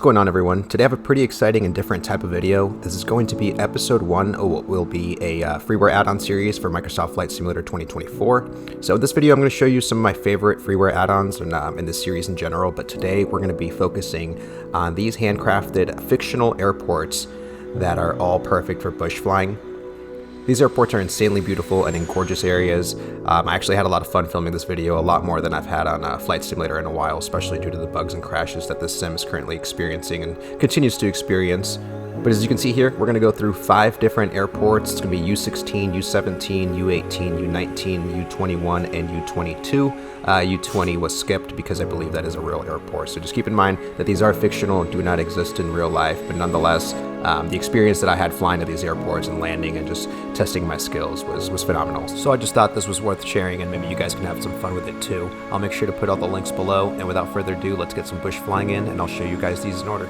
going on, everyone? Today I have a pretty exciting and different type of video. This is going to be episode 1 of what will be a freeware add-on series for Microsoft Flight Simulator 2024. So in this video I'm going to show you some of my favorite freeware add-ons in this series in general, but today we're going to be focusing on these handcrafted fictional airports that are all perfect for bush flying. These airports are insanely beautiful and in gorgeous areas. I actually had a lot of fun filming this video, a lot more than I've had on Flight Simulator in a while, especially due to the bugs and crashes that this sim is currently experiencing and continues to experience. But as you can see here, we're going to go through 5 different airports. It's going to be U16, U17, U18, U19, U21, and U22. U20 was skipped because I believe that is a real airport. So just keep in mind that these are fictional and do not exist in real life, but nonetheless, the experience that I had flying to these airports and landing and just testing my skills was phenomenal. So I just thought this was worth sharing, and maybe you guys can have some fun with it too. I'll make sure to put all the links below, and without further ado, let's get some bush flying in, and I'll show you guys these in order.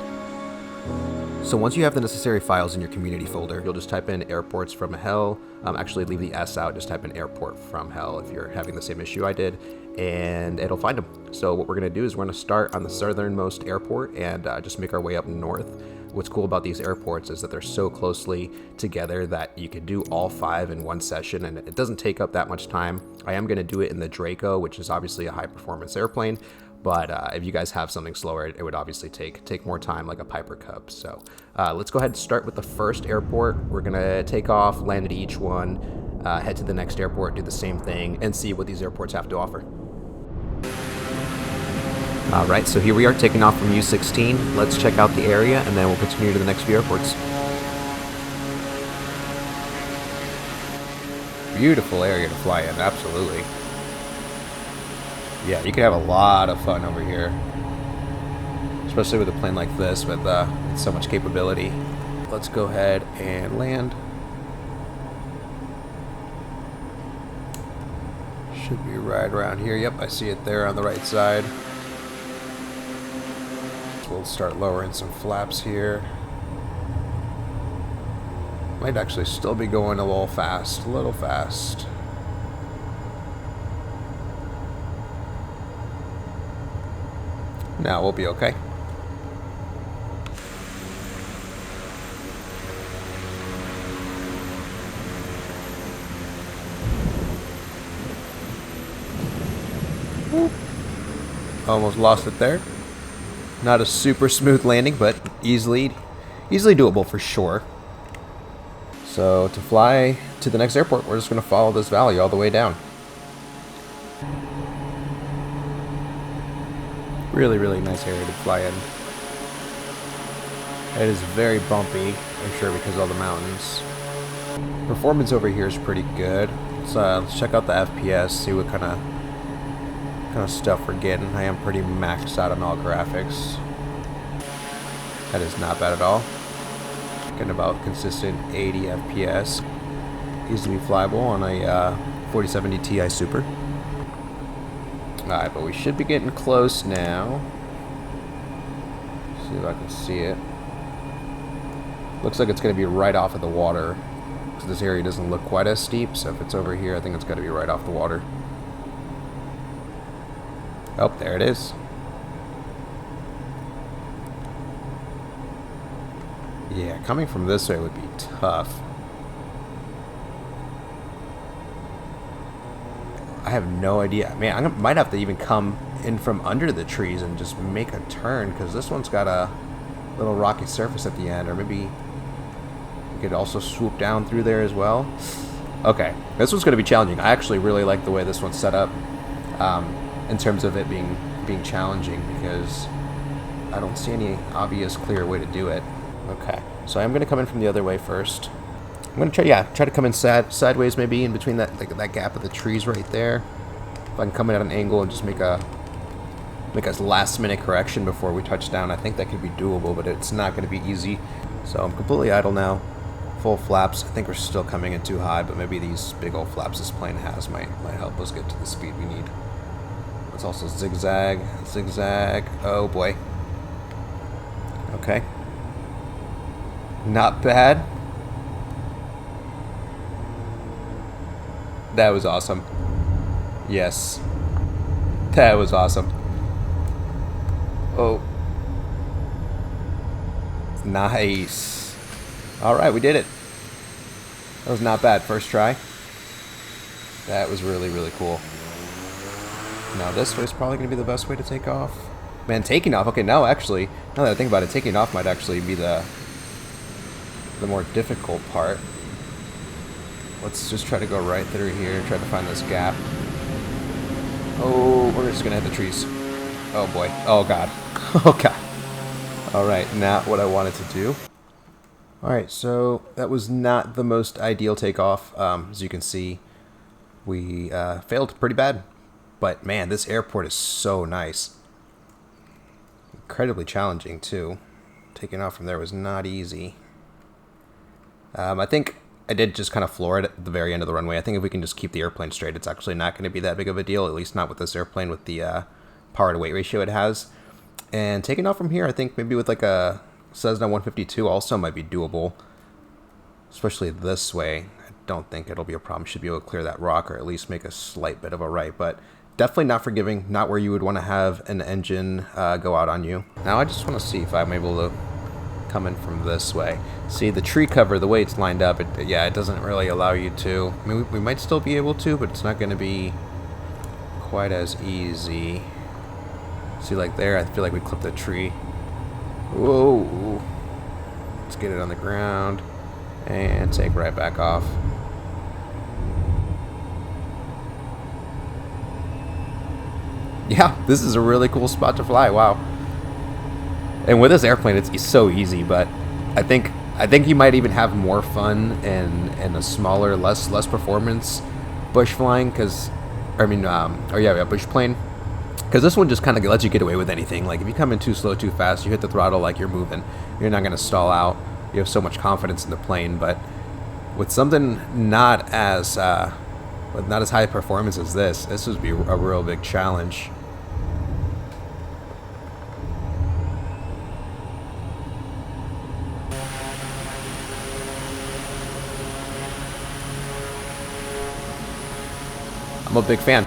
So once you have the necessary files in your community folder, you'll just type in airports from hell. Actually leave the S out, just type in airport from hell if you're having the same issue I did, and it'll find them. So what we're going to do is we're going to start on the southernmost airport and just make our way up north. What's cool about these airports is that they're so closely together that you can do all 5 in one session, and it doesn't take up that much time. I am going to do it in the Draco, which is obviously a high performance airplane, but if you guys have something slower, it would obviously take more time, like a Piper Cub. So let's go ahead and start with the first airport. We're going to take off, land at each one, head to the next airport, do the same thing, and see what these airports have to offer. Alright, so here we are taking off from U16. Let's check out the area, and then we'll continue to the next few airports. Beautiful area to fly in, absolutely. Yeah, you could have a lot of fun over here, especially with a plane like this with so much capability. Let's go ahead and land. Should be right around here. Yep, I see it there on the right side. We'll start lowering some flaps here. Might actually still be going a little fast. Now we'll be okay. Whoop. Almost lost it there. Not a super smooth landing, but easily doable for sure. So to fly to the next airport, we're just going to follow this valley all the way down. Really nice area to fly in. It is very bumpy, I'm sure, because of all the mountains. Performance over here is pretty good. Let's check out the FPS, see what kind of stuff we're getting. I am pretty maxed out on all graphics. That is not bad at all. Getting about consistent 80 FPS. Easily flyable on a 4070 Ti Super. Alright, but we should be getting close now. See if I can see it. Looks like it's going to be right off of the water, because this area doesn't look quite as steep, so if it's over here, I think it's got to be right off the water. Oh, there it is. Yeah, coming from this way would be tough. I have no idea. Man, I might have to even come in from under the trees and just make a turn, because this one's got a little rocky surface at the end, or maybe we could also swoop down through there as well. Okay, this one's going to be challenging. I actually really like the way this one's set up in terms of it being challenging, because I don't see any obvious clear way to do it. Okay, so I'm going to come in from the other way first. I'm going to try to come in sideways, maybe in between that gap of the trees right there. If I can come in at an angle and just make a last minute correction before we touch down, I think that could be doable, but it's not going to be easy. So I'm completely idle now. Full flaps. I think we're still coming in too high, but maybe these big old flaps this plane has might help us get to the speed we need. Let's also zigzag. Oh boy. Okay. Not bad. That was awesome. Yes. That was awesome. Oh. Nice. All right, we did it. That was not bad. First try. That was really, really cool. Now this way is probably going to be the best way to take off. Man, taking off. Okay, no, actually, now that I think about it, taking off might actually be the more difficult part. Let's just try to go right through here, try to find this gap. Oh, we're just going to hit the trees. Oh, boy. Oh, God. Oh, God. All right, not what I wanted to do. All right, so that was not the most ideal takeoff. As you can see, we failed pretty bad. But, man, this airport is so nice. Incredibly challenging, too. Taking off from there was not easy. I think I did just kind of floor it at the very end of the runway. I think if we can just keep the airplane straight, it's actually not going to be that big of a deal, at least not with this airplane with the power to weight ratio it has. And taking off from here, I think maybe with like a Cessna 152 also might be doable, especially this way. I don't think it'll be a problem. Should be able to clear that rock or at least make a slight bit of a right, but definitely not forgiving, not where you would want to have an engine go out on you. Now I just want to see if I'm able to come in from this way. See, the tree cover, the way it's lined up, it doesn't really allow you to. I mean, we might still be able to, but it's not going to be quite as easy. See, like there, I feel like we clipped the tree. Whoa. Let's get it on the ground and take right back off. Yeah, this is a really cool spot to fly. Wow. And with this airplane, it's so easy, but I think you might even have more fun in a smaller, less performance bush flying, because, bush plane. Because this one just kind of lets you get away with anything. Like, if you come in too slow, too fast, you hit the throttle like you're moving. You're not going to stall out. You have so much confidence in the plane. But with something not as high performance as this would be a real big challenge. I'm a big fan.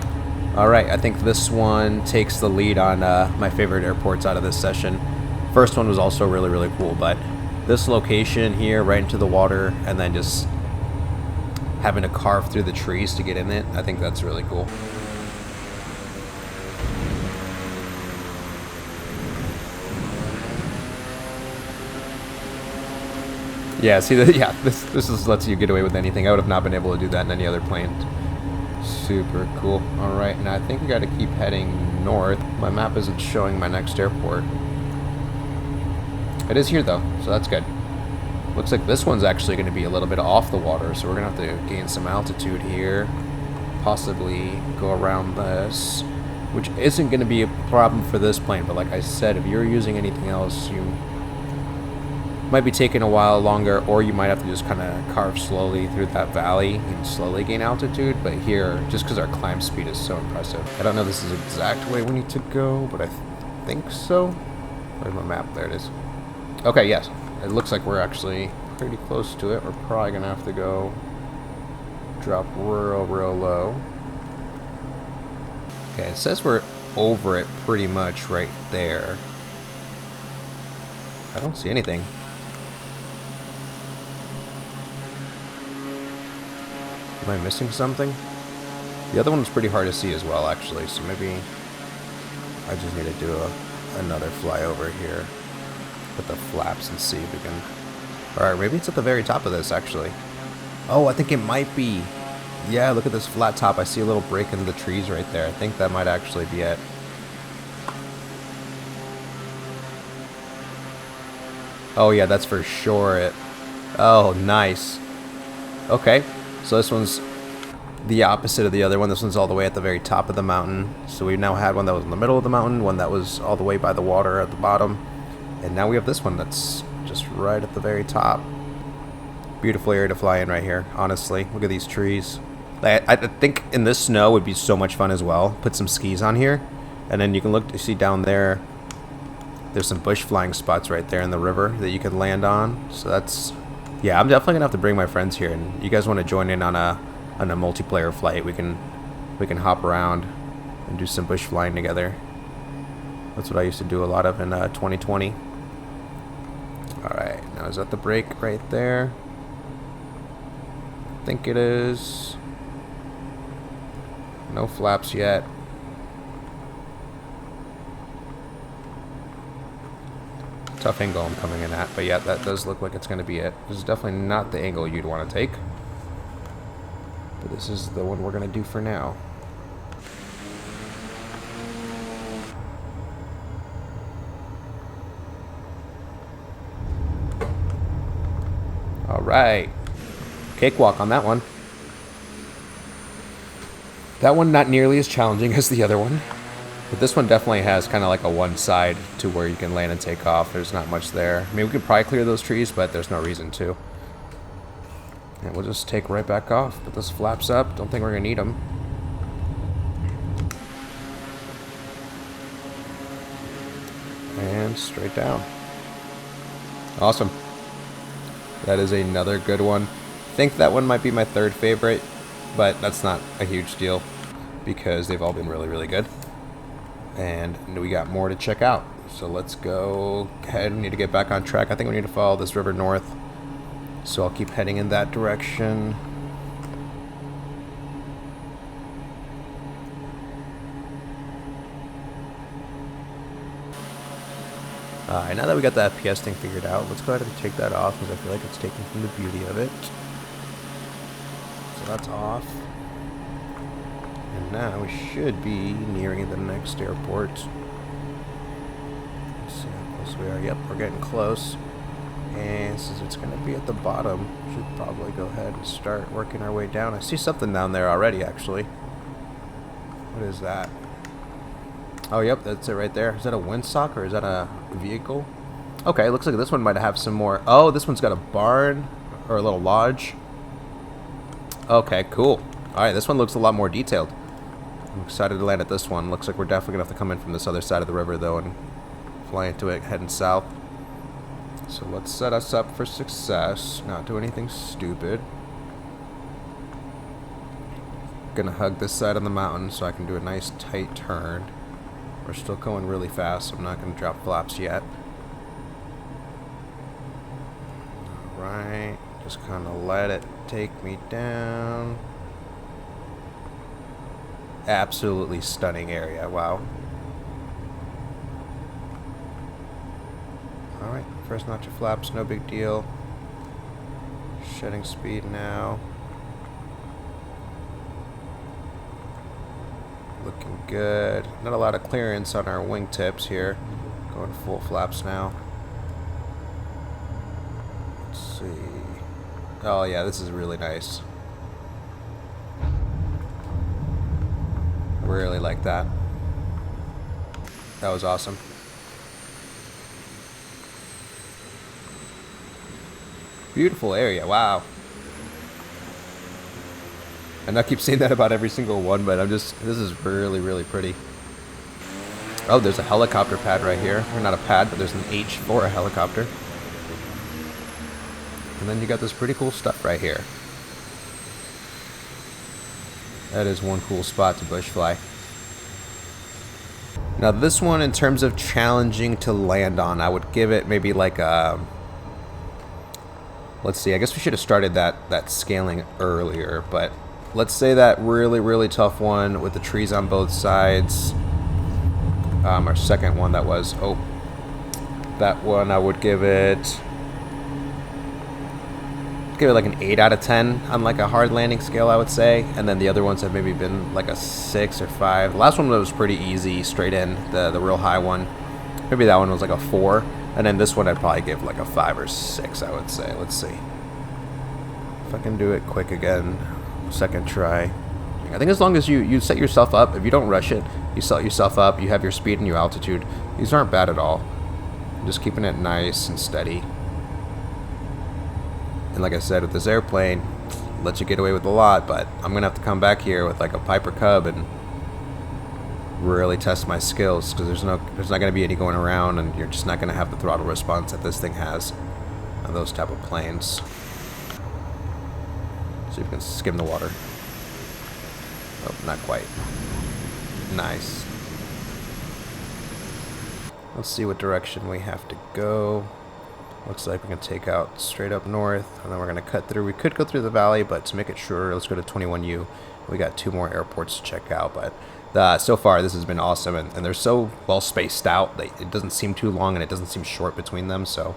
All right, I think this one takes the lead on my favorite airports out of this session. First one was also really, really cool, but this location here, right into the water, and then just having to carve through the trees to get in it, I think that's really cool. Yeah, see, this lets you get away with anything. I would have not been able to do that in any other plane. Super cool. Alright, now I think we got to keep heading north. My map isn't showing my next airport. It is here though, so that's good. Looks like this one's actually going to be a little bit off the water, so we're going to have to gain some altitude here. Possibly go around this, which isn't going to be a problem for this plane, but like I said, if you're using anything else, you might be taking a while longer, or you might have to just kind of carve slowly through that valley and slowly gain altitude. But here, just because our climb speed is so impressive. I don't know if this is the exact way we need to go, but I think so. Where's my map? There it is. Okay, yes. It looks like we're actually pretty close to it. We're probably going to have to go drop real low. Okay, it says we're over it pretty much right there. I don't see anything. Am I missing something? The other one was pretty hard to see as well, actually, so maybe I just need to do another flyover here with the flaps and see if we can... Alright, maybe it's at the very top of this, actually. Oh, I think it might be. Yeah, look at this flat top. I see a little break in the trees right there. I think that might actually be it. Oh, yeah, that's for sure it. Oh, nice. Okay. So this one's the opposite of the other one. This one's all the way at the very top of the mountain. So we now had one that was in the middle of the mountain, one that was all the way by the water at the bottom. And now we have this one that's just right at the very top. Beautiful area to fly in right here, honestly. Look at these trees. I think in this snow would be so much fun as well. Put some skis on here. And then you can look to see down there. There's some bush flying spots right there in the river that you can land on. So that's... Yeah, I'm definitely gonna have to bring my friends here, and you guys want to join in on a multiplayer flight? We can hop around and do some bush flying together. That's what I used to do a lot of in 2020. Alright, now is that the brake right there? I think it is. No flaps yet. Tough angle I'm coming in at, but yeah, that does look like it's going to be it. This is definitely not the angle you'd want to take, but this is the one we're going to do for now. Alright, cakewalk on that one. That one not nearly as challenging as the other one. But this one definitely has kind of like a one side to where you can land and take off. There's not much there. I mean, we could probably clear those trees, but there's no reason to. And we'll just take right back off. Put those flaps up. Don't think we're going to need them. And straight down. Awesome. That is another good one. I think that one might be my third favorite, but that's not a huge deal because they've all been really, really good. And we got more to check out. So let's go ahead. We need to get back on track. I think we need to follow this river north. So I'll keep heading in that direction. Alright, now that we got the FPS thing figured out, let's go ahead and take that off because I feel like it's taking from the beauty of it. So that's off. And now we should be nearing the next airport. Let's see how close we are. Yep, we're getting close. And since it's going to be at the bottom, we should probably go ahead and start working our way down. I see something down there already, actually. What is that? Oh, yep, that's it right there. Is that a windsock or is that a vehicle? Okay, looks like this one might have some more. Oh, this one's got a barn or a little lodge. Okay, cool. Alright, this one looks a lot more detailed. I'm excited to land at this one. Looks like we're definitely going to have to come in from this other side of the river, though, and fly into it heading south. So let's set us up for success. Not do anything stupid. Gonna hug this side of the mountain so I can do a nice tight turn. We're still going really fast, so I'm not going to drop flaps yet. Alright, just kind of let it take me down. Absolutely stunning area, wow. Alright, first notch of flaps, no big deal. Shedding speed now. Looking good. Not a lot of clearance on our wingtips here. Going full flaps now. Let's see. Oh yeah, this is really nice. I really like that. That was awesome. Beautiful area, wow. And I keep saying that about every single one, but this is really, really pretty. Oh, there's a helicopter pad right here. Or not a pad, but there's an H for a helicopter. And then you got this pretty cool stuff right here. That is one cool spot to bush fly. Now this one, in terms of challenging to land on, I would give it maybe like a... Let's see, I guess we should have started that scaling earlier, but... Let's say that really, really tough one with the trees on both sides. Our second one that was, oh, that one I would give it like an 8 out of 10 on like a hard landing scale, I would say. And then the other ones have maybe been like a 6 or 5. The last one was pretty easy, straight in, the real high one. Maybe that one was like a 4. And then this one I'd probably give like a 5 or 6, I would say. Let's see if I can do it quick again. Second try. I think as long as you set yourself up, if you don't rush it, you set yourself up, you have your speed and your altitude, these aren't bad at all. Just keeping it nice and steady. And like I said, with this airplane, lets you get away with a lot, but I'm gonna have to come back here with like a Piper Cub and really test my skills, because there's not gonna be any going around, and you're just not gonna have the throttle response that this thing has on those type of planes. See if we can skim the water. Oh, not quite. Nice. Let's see what direction we have to go. Looks like we can take out straight up north, and then we're going to cut through. We could go through the valley, but to make it shorter, let's go to 21U. We got 2 more airports to check out, but so far this has been awesome, and they're so well spaced out. It doesn't seem too long, and it doesn't seem short between them, so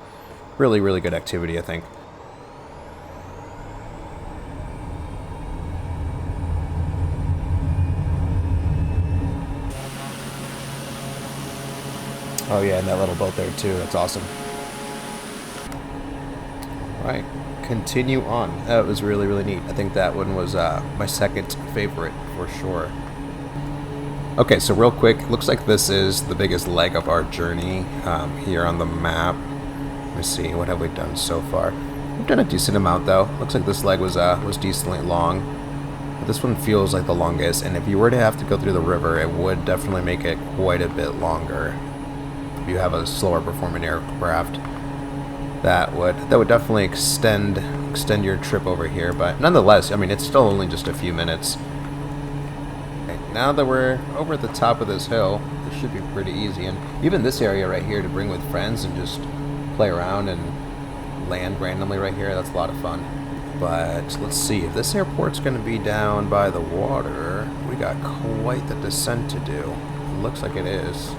really, really good activity, I think. Oh yeah, and that little boat there too, that's awesome. Right, continue on. That was really, really neat. I think that one was my second favorite for sure. Okay, so real quick, looks like this is the biggest leg of our journey here on the map. Let me see, what have we done so far? We've done a decent amount though. Looks like this leg was decently long. But this one feels like the longest, and if you were to have to go through the river, it would definitely make it quite a bit longer. If you have a slower performing aircraft, that would definitely extend your trip over here. But nonetheless, I mean, it's still only just a few minutes. Okay, now that we're over at the top of this hill, this should be pretty easy. And even this area right here to bring with friends and just play around and land randomly right here, that's a lot of fun. But let's see, if this airport's going to be down by the water, we got quite the descent to do. It looks like it is.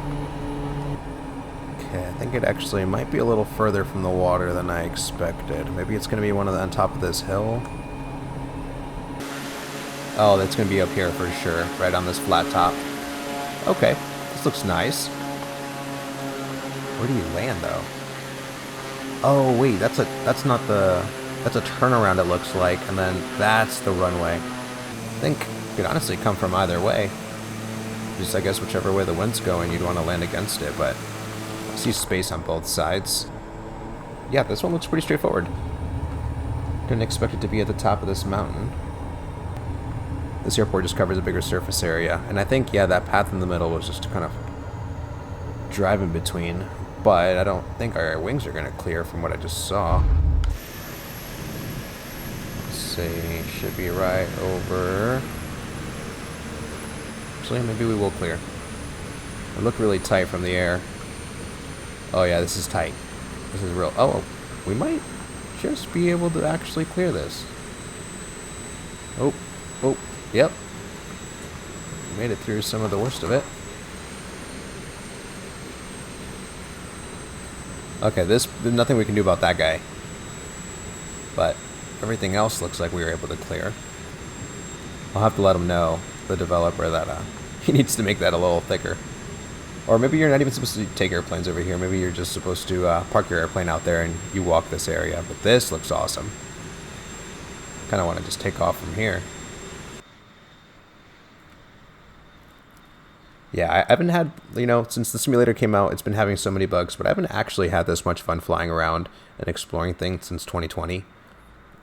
Okay, I think it actually might be a little further from the water than I expected. Maybe it's going to be on top of this hill. Oh, that's going to be up here for sure, right on this flat top. Okay, this looks nice. Where do you land though? Oh wait, that's a turnaround it looks like, and then that's the runway. I think you could honestly come from either way. Just I guess whichever way the wind's going, you'd want to land against it, but I see space on both sides. Yeah, this one looks pretty straightforward. Didn't expect it to be at the top of this mountain. This airport just covers a bigger surface area, and I think, yeah, that path in the middle was just to kind of drive in between, but I don't think our wings are going to clear from what I just saw. Let's see, should be right over. Actually, maybe we will clear. It looked really tight from the air. Oh yeah, this is tight. This is real. Oh, we might just be able to actually clear this. Oh, yep. We made it through some of the worst of it. Okay, there's nothing we can do about that guy. But everything else looks like we were able to clear. I'll have to let him know, the developer, that he needs to make that a little thicker. Or maybe you're not even supposed to take airplanes over here. Maybe you're just supposed to park your airplane out there and you walk this area. But this looks awesome. Kind of want to just take off from here. Yeah, I haven't had, since the simulator came out, it's been having so many bugs, but I haven't actually had this much fun flying around and exploring things since 2020.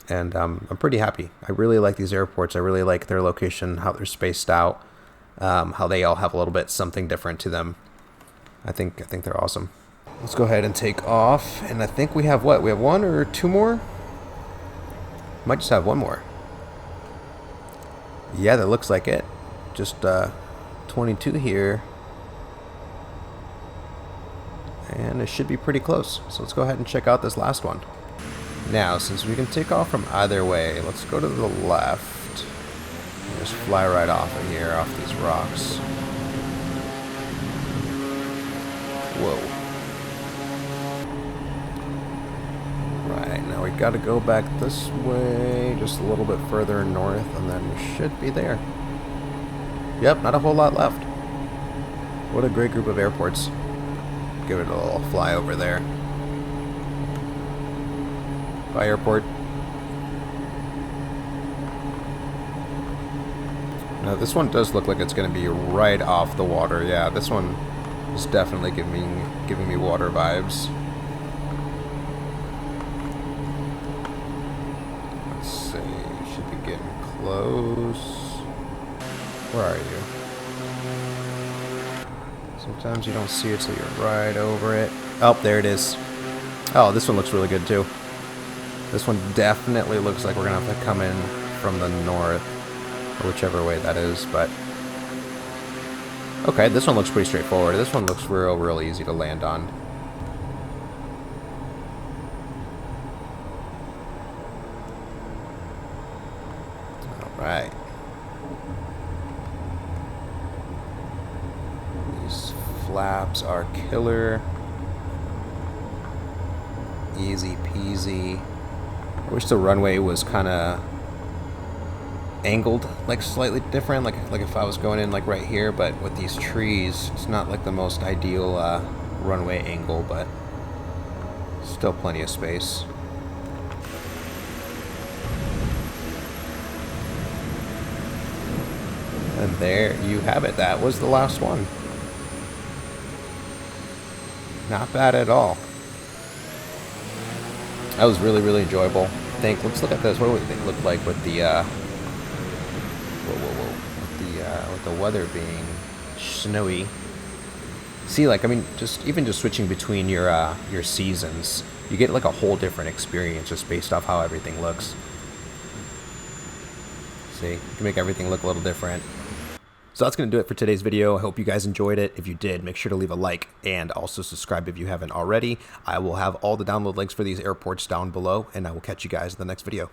And I'm pretty happy. I really like these airports. I really like their location, how they're spaced out, how they all have a little bit something different to them. I think they're awesome. Let's go ahead and take off. And I think we have what? We have 1 or 2 more? Might just have 1 more. Yeah, that looks like it. Just 22 here. And it should be pretty close. So let's go ahead and check out this last one. Now, since we can take off from either way, let's go to the left. And just fly right off of here, off these rocks. Whoa. Right, now we gotta go back this way, just a little bit further north, and then we should be there. Yep, not a whole lot left. What a great group of airports. Give it a little fly over there. Bye, airport. Now, this one does look like it's going to be right off the water. Yeah, this one is definitely giving me water vibes. Let's see. Should be getting close. Where are you? Sometimes you don't see it till you're right over it. Oh, there it is. Oh, this one looks really good too. This one definitely looks like we're gonna have to come in from the north, or whichever way that is, but okay, this one looks pretty straightforward. This one looks real easy to land on. Alright. These flaps are killer. Easy peasy. I wish the runway was kind of angled like slightly different, like if I was going in like right here, but with these trees it's not like the most ideal runway angle, but still plenty of space. And there you have it. That was the last one. Not bad at all. That was really, really enjoyable. I think. Let's look at this. What do we think look like with the with the weather being snowy? See, like, I mean, just switching between your seasons, you get like a whole different experience just based off how everything looks. See, you can make everything look a little different. So that's going to do it for today's video. I hope you guys enjoyed it. If you did, make sure to leave a like and also subscribe if you haven't already. I will have all the download links for these airports down below, and I will catch you guys in the next video.